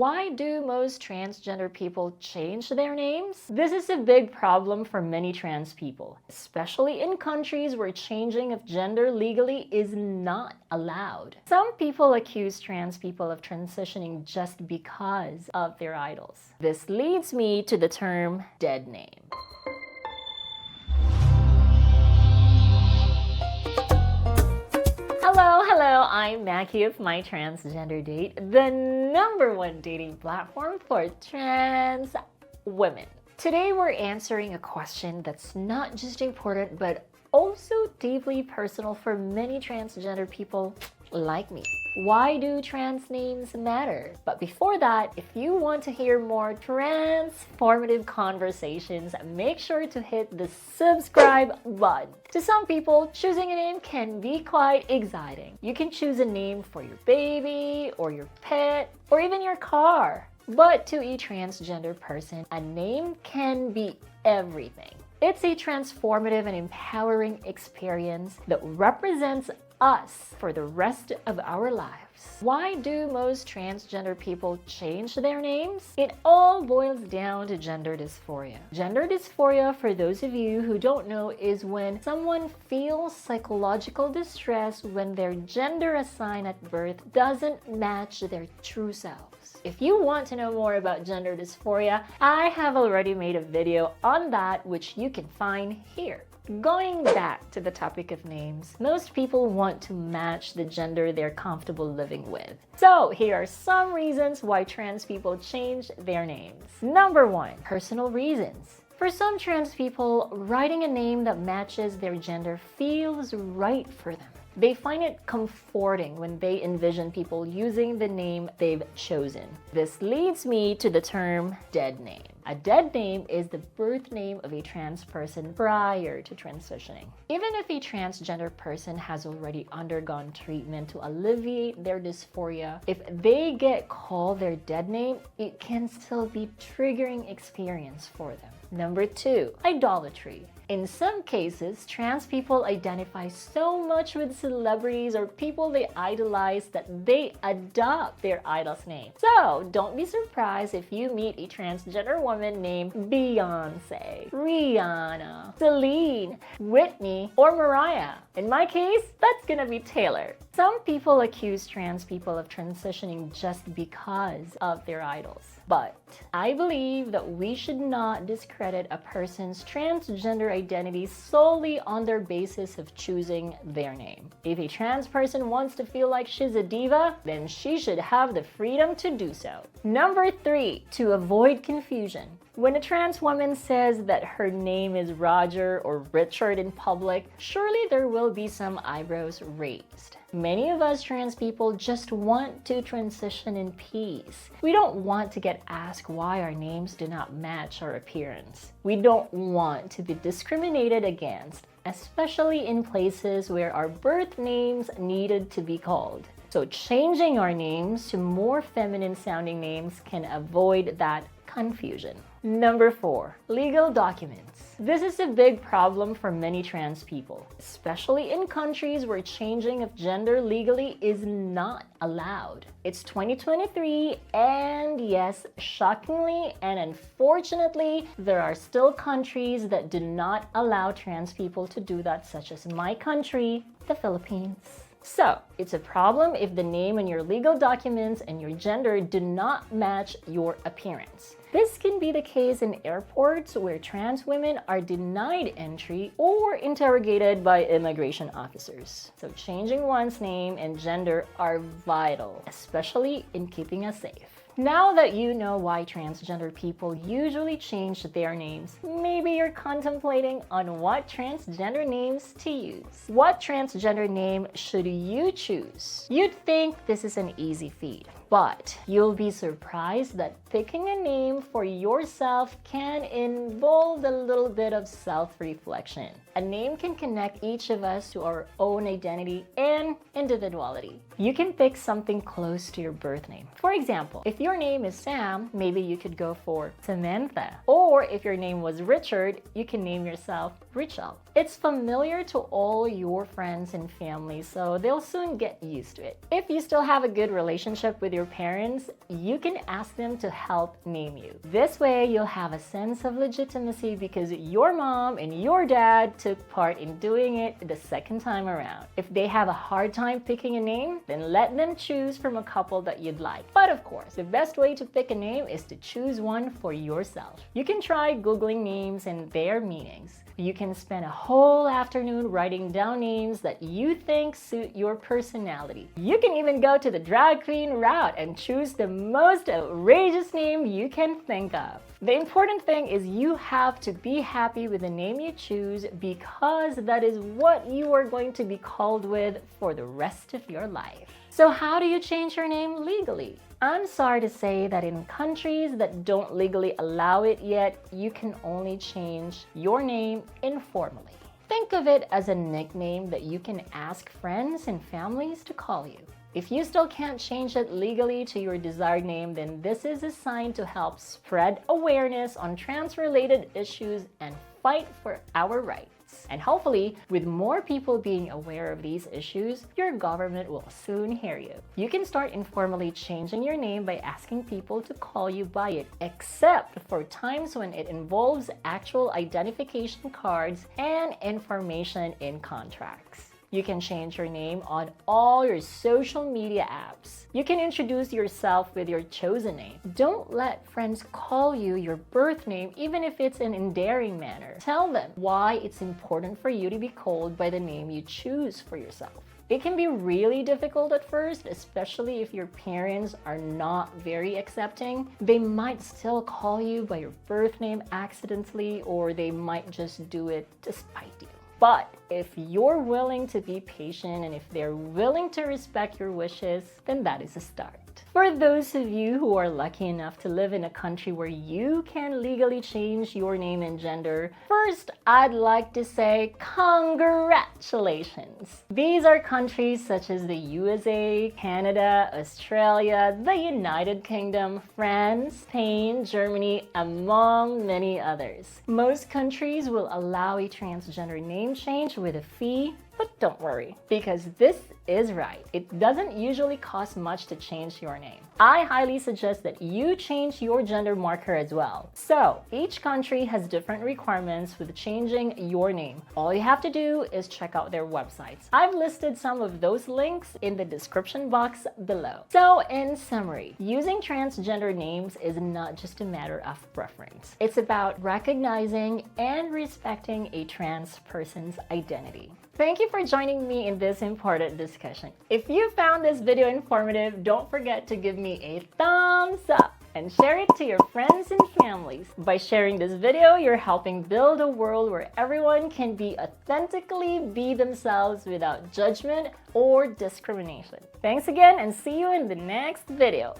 Why do most transgender people change their names? This is a big problem for many trans people, especially in countries where changing of gender legally is not allowed. Some people accuse trans people of transitioning just because of their idols. This leads me to the term dead name. Hello, I'm Maki of My Transgender Date, the #1 dating platform for trans women. Today we're answering a question that's not just important but also deeply personal for many transgender people like me. Why do trans names matter? But before that, if you want to hear more transformative conversations, make sure to hit the subscribe button. To some people, choosing a name can be quite exciting. You can choose a name for your baby, or your pet, or even your car. But to a transgender person, a name can be everything. It's a transformative and empowering experience that represents us for the rest of our lives. Why do most transgender people change their names? It all boils down to gender dysphoria. Gender dysphoria, for those of you who don't know, is when someone feels psychological distress when their gender assigned at birth doesn't match their true selves. If you want to know more about gender dysphoria, I have already made a video on that, which you can find here. Going back to the topic of names, most people want to match the gender they're comfortable living with. So here are some reasons why trans people change their names. #1, personal reasons. For some trans people, writing a name that matches their gender feels right for them. They find it comforting when they envision people using the name they've chosen. This leads me to the term dead name. A dead name is the birth name of a trans person prior to transitioning. Even if a transgender person has already undergone treatment to alleviate their dysphoria, if they get called their dead name, it can still be a triggering experience for them. #2, idolatry. In some cases, trans people identify so much with celebrities or people they idolize that they adopt their idol's name. So don't be surprised if you meet a transgender woman named Beyonce, Rihanna, Celine, Whitney, or Mariah. In my case, that's gonna be Taylor. Some people accuse trans people of transitioning just because of their idols. But I believe that we should not discredit a person's transgender identity solely on their basis of choosing their name. If a trans person wants to feel like she's a diva, then she should have the freedom to do so. #3, to avoid confusion. When a trans woman says that her name is Roger or Richard in public, surely there will be some eyebrows raised. Many of us trans people just want to transition in peace. We don't want to get asked why our names do not match our appearance. We don't want to be discriminated against, especially in places where our birth names needed to be called. So changing our names to more feminine sounding names can avoid that confusion. #4, legal documents. This is a big problem for many trans people, especially in countries where changing of gender legally is not allowed. It's 2023, and yes, shockingly and unfortunately, there are still countries that do not allow trans people to do that, such as my country, the Philippines. So, it's a problem if the name in your legal documents and your gender do not match your appearance. This can be the case in airports where trans women are denied entry or interrogated by immigration officers. So changing one's name and gender are vital, especially in keeping us safe. Now that you know why transgender people usually change their names, maybe you're contemplating on what transgender names to use. What transgender name should you choose? You'd think this is an easy feat, but you'll be surprised that picking a name for yourself can involve a little bit of self-reflection. A name can connect each of us to our own identity and individuality. You can pick something close to your birth name. For example, if your name is Sam, maybe you could go for Samantha. Or if your name was Richard, you can name yourself Richel. It's familiar to all your friends and family, so they'll soon get used to it. If you still have a good relationship with your your parents, you can ask them to help name you. This way, you'll have a sense of legitimacy because your mom and your dad took part in doing it the second time around. If they have a hard time picking a name, then let them choose from a couple that you'd like. But of course, the best way to pick a name is to choose one for yourself. You can try Googling names and their meanings. You can spend a whole afternoon writing down names that you think suit your personality. You can even go to the drag queen route and choose the most outrageous name you can think of. The important thing is you have to be happy with the name you choose because that is what you are going to be called with for the rest of your life. So how do you change your name legally? I'm sorry to say that in countries that don't legally allow it yet, you can only change your name informally. Think of it as a nickname that you can ask friends and families to call you. If you still can't change it legally to your desired name, then this is a sign to help spread awareness on trans-related issues and fight for our rights. And hopefully, with more people being aware of these issues, your government will soon hear you. You can start informally changing your name by asking people to call you by it, except for times when it involves actual identification cards and information in contracts. You can change your name on all your social media apps. You can introduce yourself with your chosen name. Don't let friends call you your birth name even if it's in an endearing manner. Tell them why it's important for you to be called by the name you choose for yourself. It can be really difficult at first, especially if your parents are not very accepting. They might still call you by your birth name accidentally, or they might just do it to spite you. But if you're willing to be patient and if they're willing to respect your wishes, then that is a start. For those of you who are lucky enough to live in a country where you can legally change your name and gender, first, I'd like to say congratulations. These are countries such as the USA, Canada, Australia, the United Kingdom, France, Spain, Germany, among many others. Most countries will allow a transgender name change with a fee, but don't worry, because this is right. It doesn't usually cost much to change your name. I highly suggest that you change your gender marker as well. So, each country has different requirements with changing your name. All you have to do is check out their websites. I've listed some of those links in the description box below. So, in summary, using transgender names is not just a matter of preference. It's about recognizing and respecting a trans person's identity. Thank you for joining me in this important discussion. If you found this video informative, don't forget to give me a thumbs up and share it to your friends and families. By sharing this video, you're helping build a world where everyone can authentically be themselves without judgment or discrimination. Thanks again and see you in the next video.